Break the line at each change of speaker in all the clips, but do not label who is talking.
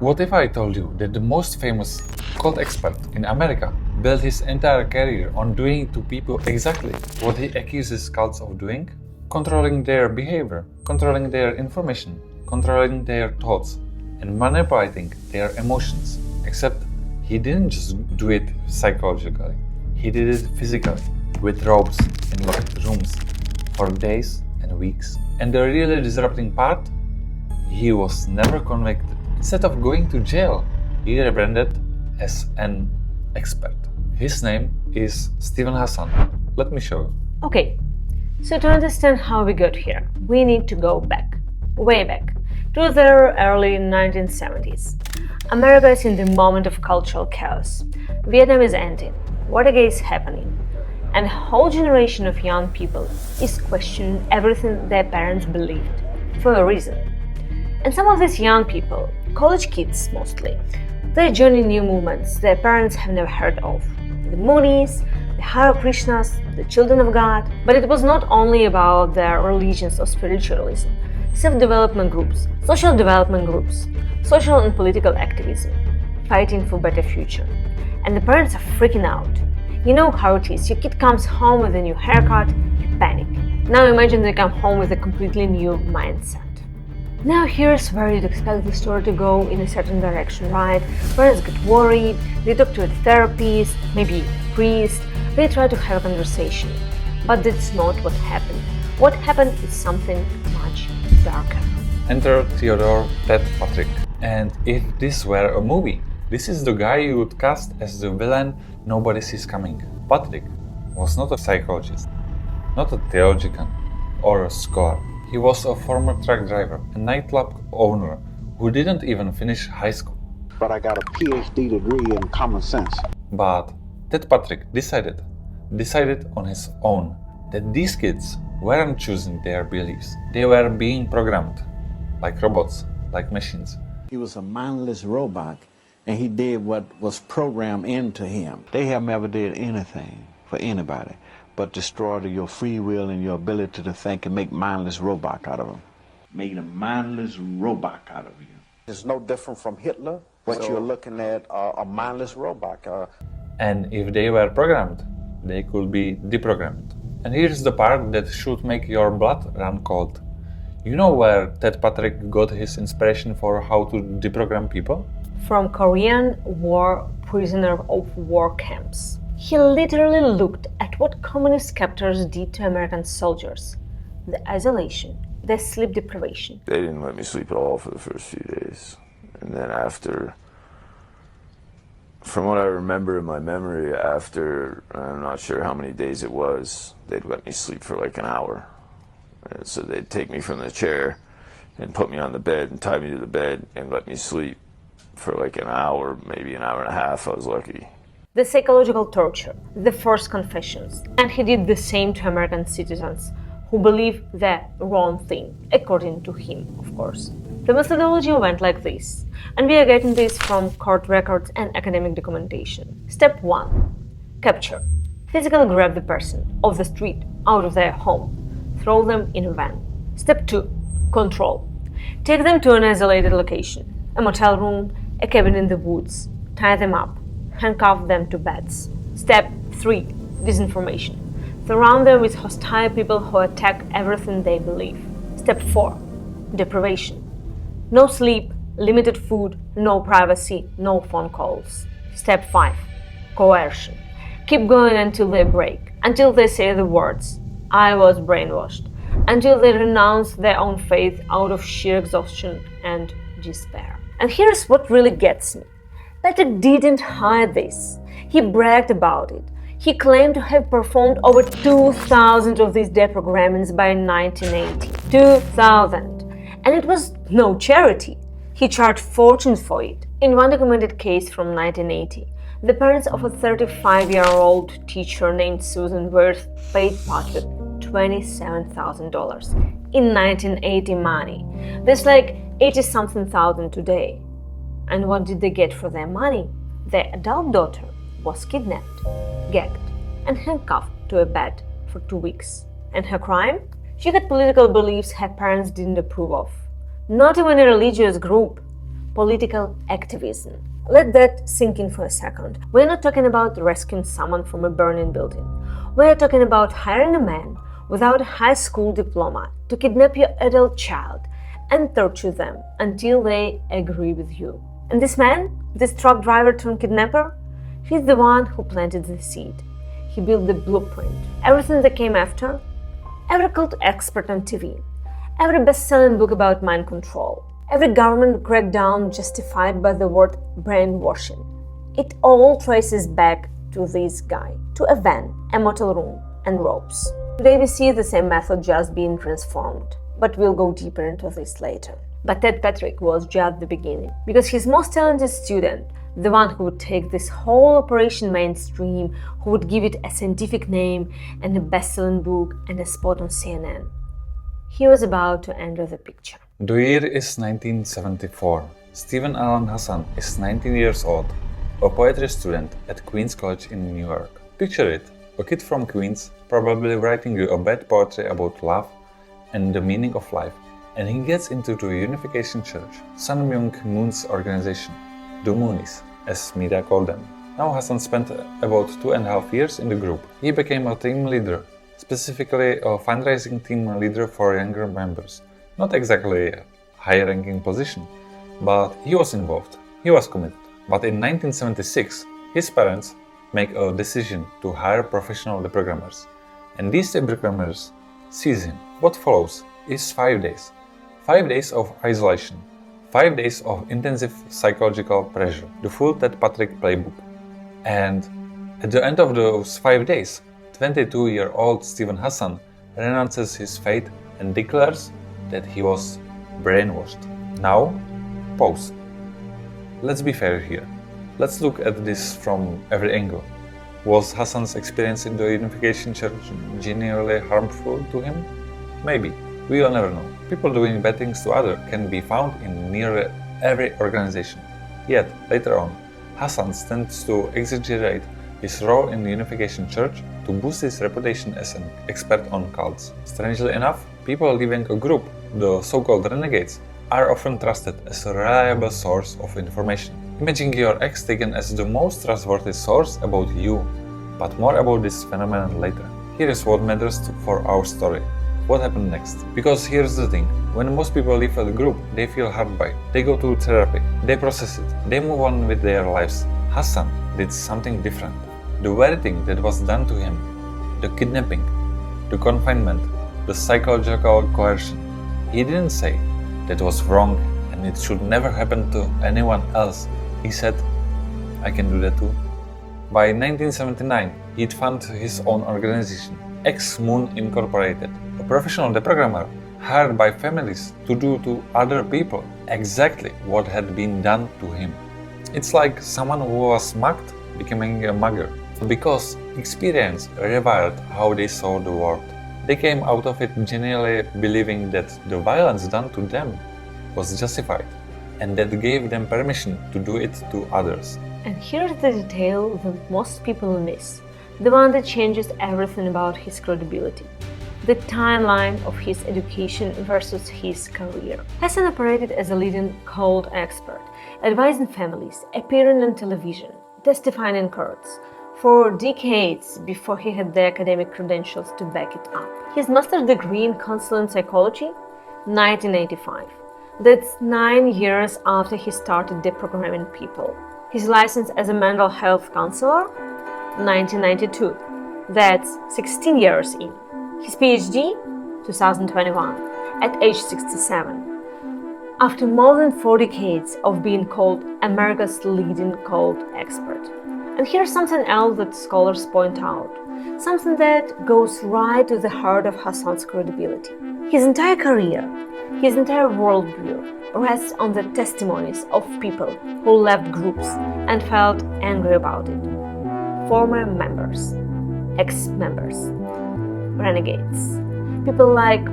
What if I told you that the most famous cult expert in America built his entire career on doing to people exactly what he accuses cults of doing? Controlling their behavior, controlling their information, controlling their thoughts, and manipulating their emotions. Except he didn't just do it psychologically, he did it physically, with ropes in locked rooms, for days and weeks. And the really disrupting part? He was never convicted. Instead of going to jail, he rebranded as an expert. His name is Steven Hassan. Let me show you.
Okay, so to understand how we got here, we need to go back, way back, to the early 1970s. America is in the moment of cultural chaos. Vietnam is ending, Watergate is happening, and a whole generation of young people is questioning everything their parents believed, for a reason. And some of these young people, college kids mostly, they're joining new movements their parents have never heard of. The Moonies, the Hare Krishnas, the Children of God. But it was not only about their religions or spiritualism, self-development groups, social development groups, social and political activism, fighting for a better future. And the parents are freaking out. You know how it is, your kid comes home with a new haircut, you panic. Now imagine they come home with a completely new mindset. Now here's where you'd expect the story to go in a certain direction, right? Parents get worried, they talk to a therapist, maybe a priest, they try to have a conversation. But that's not what happened. What happened is something much darker.
Enter Theodore Ted Patrick. And if this were a movie, this is the guy you would cast as the villain nobody sees coming. Patrick was not a psychologist, not a theologian or a scholar. He was a former truck driver, a nightclub owner who didn't even finish high school.
But I got a PhD degree in common sense.
But Ted Patrick decided on his own that these kids weren't choosing their beliefs. They were being programmed, like robots, like machines.
He was a mindless robot, and he did what was programmed into him. They haven't ever did anything for anybody but destroy your free will and your ability to think and make mindless robot out of them. Made a mindless robot out of you. It's no different from Hitler. What you're looking at, a mindless robot.
And if they were programmed, they could be deprogrammed. And here's the part that should make your blood run cold. You know where Ted Patrick got his inspiration for how to deprogram people?
From Korean War prisoner of war camps. He literally looked at what communist captors did to American soldiers. The isolation, the sleep deprivation.
They didn't let me sleep at all for the first few days. And then after, from what I remember in my memory, after, I'm not sure how many days it was, they'd let me sleep for like an hour. And so they'd take me from the chair and put me on the bed and tie me to the bed and let me sleep for like an hour, maybe an hour and a half. I was lucky.
The psychological torture, the forced confessions. And he did the same to American citizens who believe the wrong thing, according to him, of course. The methodology went like this, and we are getting this from court records and academic documentation. Step 1. Capture. Physically grab the person off the street, out of their home. Throw them in a van. Step 2. Control. Take them to an isolated location, a motel room, a cabin in the woods. Tie them up. Handcuff them to beds. Step 3. Disinformation. Surround them with hostile people who attack everything they believe. Step 4. Deprivation. No sleep, limited food, no privacy, no phone calls. Step 5. Coercion. Keep going until they break, until they say the words, "I was brainwashed," until they renounce their own faith out of sheer exhaustion and despair. And here's what really gets me. Patrick didn't hide this. He bragged about it. He claimed to have performed over 2,000 of these deprogrammings by 1980. 2,000! And it was no charity. He charged fortunes for it. In one documented case from 1980, the parents of a 35-year-old teacher named Susan Wirth paid Patrick $27,000 in 1980 money. That's like 80-something thousand today. And what did they get for their money? Their adult daughter was kidnapped, gagged, and handcuffed to a bed for 2 weeks. And her crime? She had political beliefs her parents didn't approve of. Not even a religious group. political activism. Let that sink in for a second. We're not talking about rescuing someone from a burning building. We're talking about hiring a man without a high school diploma to kidnap your adult child and torture them until they agree with you. And this man, this truck driver turned kidnapper, he's the one who planted the seed. He built the blueprint. Everything that came after, every cult expert on TV, every best-selling book about mind control, every government crackdown justified by the word brainwashing, it all traces back to this guy, to a van, a motel room, and ropes. Today we see the same method just being transformed, but we'll go deeper into this later. But Ted Patrick was just the beginning, because his most talented student, the one who would take this whole operation mainstream, who would give it a scientific name and a best-selling book and a spot on CNN, he was about to enter the picture.
The year is 1974. Steven Hassan is 19 years old, a poetry student at Queens College in New York. Picture it, a kid from Queens, probably writing you a bad poetry about love and the meaning of life, and he gets into the Unification Church, Sun Myung Moon's organization, the Moonies, as media call them. Now Hassan spent about 2.5 years in the group. He became a team leader, specifically a fundraising team leader for younger members. Not exactly a high-ranking position, but he was involved, he was committed. But in 1976, his parents make a decision to hire professional deprogrammers, and these deprogrammers seize him. What follows is 5 days. 5 days of isolation, 5 days of intensive psychological pressure, the full Ted Patrick playbook. And at the end of those 5 days, 22-year-old Steven Hassan renounces his faith and declares that he was brainwashed. Now, pause. Let's be fair here. Let's look at this from every angle. Was Hassan's experience in the Unification Church genuinely harmful to him? Maybe. We will never know. People doing bad things to others can be found in nearly every organization. Yet, later on, Hassan tends to exaggerate his role in the Unification Church to boost his reputation as an expert on cults. Strangely enough, people leaving a group, the so-called renegades, are often trusted as a reliable source of information. Imagine your ex taken as the most trustworthy source about you, but more about this phenomenon later. Here is what matters for our story. What happened next? Because here's the thing, when most people leave a group, they feel hurt by it. They go to therapy, they process it, they move on with their lives. Hassan did something different. The very thing that was done to him, the kidnapping, the confinement, the psychological coercion, he didn't say that was wrong and it should never happen to anyone else. He said, I can do that too. By 1979, he'd founded his own organization, X-Moon Incorporated, a professional deprogrammer hired by families to do to other people exactly what had been done to him. It's like someone who was mugged becoming a mugger, because experience rewired how they saw the world. They came out of it genuinely believing that the violence done to them was justified, and that gave them permission to do it to others.
And here's the detail that most people miss, the one that changes everything about his credibility. The timeline of his education versus his career. Hassan operated as a leading cult expert, advising families, appearing on television, testifying in courts, for decades before he had the academic credentials to back it up. His master's degree in counseling psychology, 1985. That's 9 years after he started deprogramming people. His license as a mental health counselor, 1992. That's 16 years in. His PhD, 2021, at age 67. After more than 4 decades of being called America's leading cult expert. And here's something else that scholars point out, something that goes right to the heart of Hassan's credibility. His entire career, his entire worldview rests on the testimonies of people who left groups and felt angry about it. Former members, ex-members, renegades, people like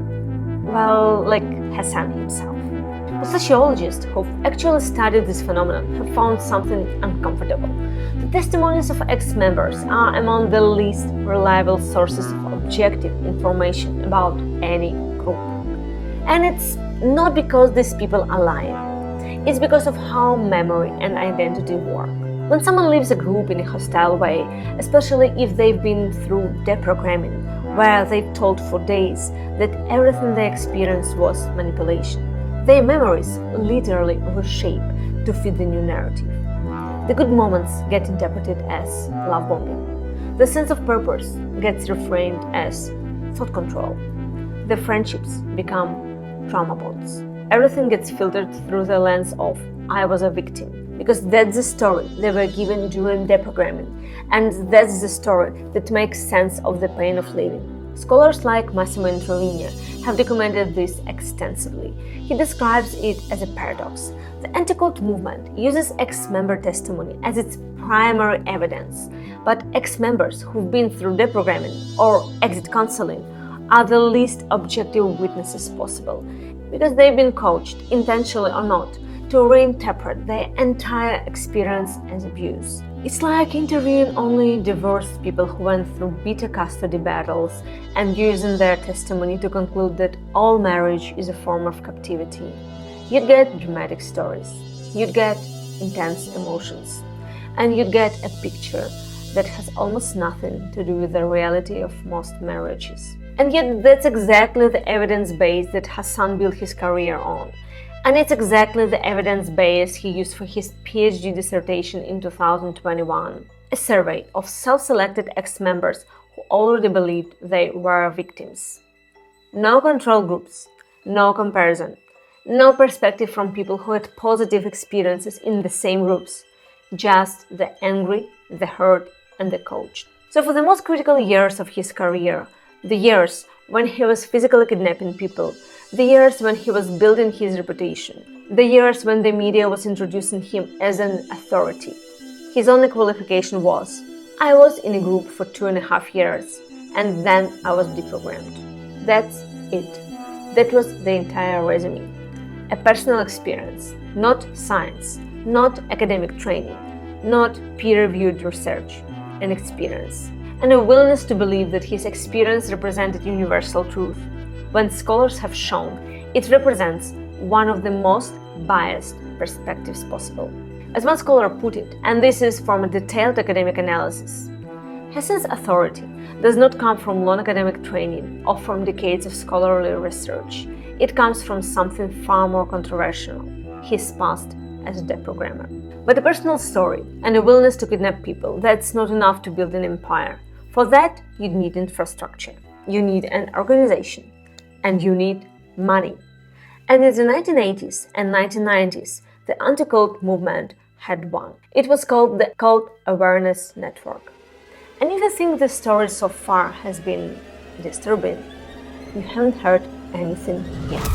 Hassan himself. The sociologists who've actually studied this phenomenon have found something uncomfortable. The testimonies of ex-members are among the least reliable sources of objective information about any group. And it's not because these people are lying. is because of how memory and identity work. When someone leaves a group in a hostile way, especially if they've been through deprogramming, where they've told for days that everything they experienced was manipulation, their memories literally reshape to fit the new narrative. The good moments get interpreted as love bombing. The sense of purpose gets reframed as thought control. The friendships become trauma bonds. Everything gets filtered through the lens of I was a victim, because that's the story they were given during deprogramming, and that's the story that makes sense of the pain of living. Scholars like Massimo Introvigne have documented this extensively. He describes it as a paradox. The anti-cult movement uses ex-member testimony as its primary evidence, but ex-members who've been through deprogramming or exit counseling are the least objective witnesses possible, because they've been coached, intentionally or not, to reinterpret their entire experience as abuse. It's like interviewing only divorced people who went through bitter custody battles and using their testimony to conclude that all marriage is a form of captivity. You'd get dramatic stories, you'd get intense emotions, and you'd get a picture that has almost nothing to do with the reality of most marriages. And yet that's exactly the evidence base that Hassan built his career on. And it's exactly the evidence base he used for his PhD dissertation in 2021, a survey of self-selected ex-members who already believed they were victims. No control groups, no comparison, no perspective from people who had positive experiences in the same groups, just the angry, the hurt, and the coached. So for the most critical years of his career, the years when he was physically kidnapping people, the years when he was building his reputation, the years when the media was introducing him as an authority, his only qualification was, I was in a group for 2.5 years, and then I was deprogrammed. That's it. That was the entire resume. A personal experience, not science, not academic training, not peer-reviewed research, an experience. And a willingness to believe that his experience represented universal truth, when scholars have shown it represents one of the most biased perspectives possible. As one scholar put it, and this is from a detailed academic analysis, Hassan's authority does not come from long academic training or from decades of scholarly research. It comes from something far more controversial, his past as a deprogrammer. But a personal story and a willingness to kidnap people, that's not enough to build an empire. For that, you need infrastructure, you need an organization, and you need money. And in the 1980s and 1990s, the anti-cult movement had one. It was called the Cult Awareness Network. And if you think the story so far has been disturbing, you haven't heard anything yet.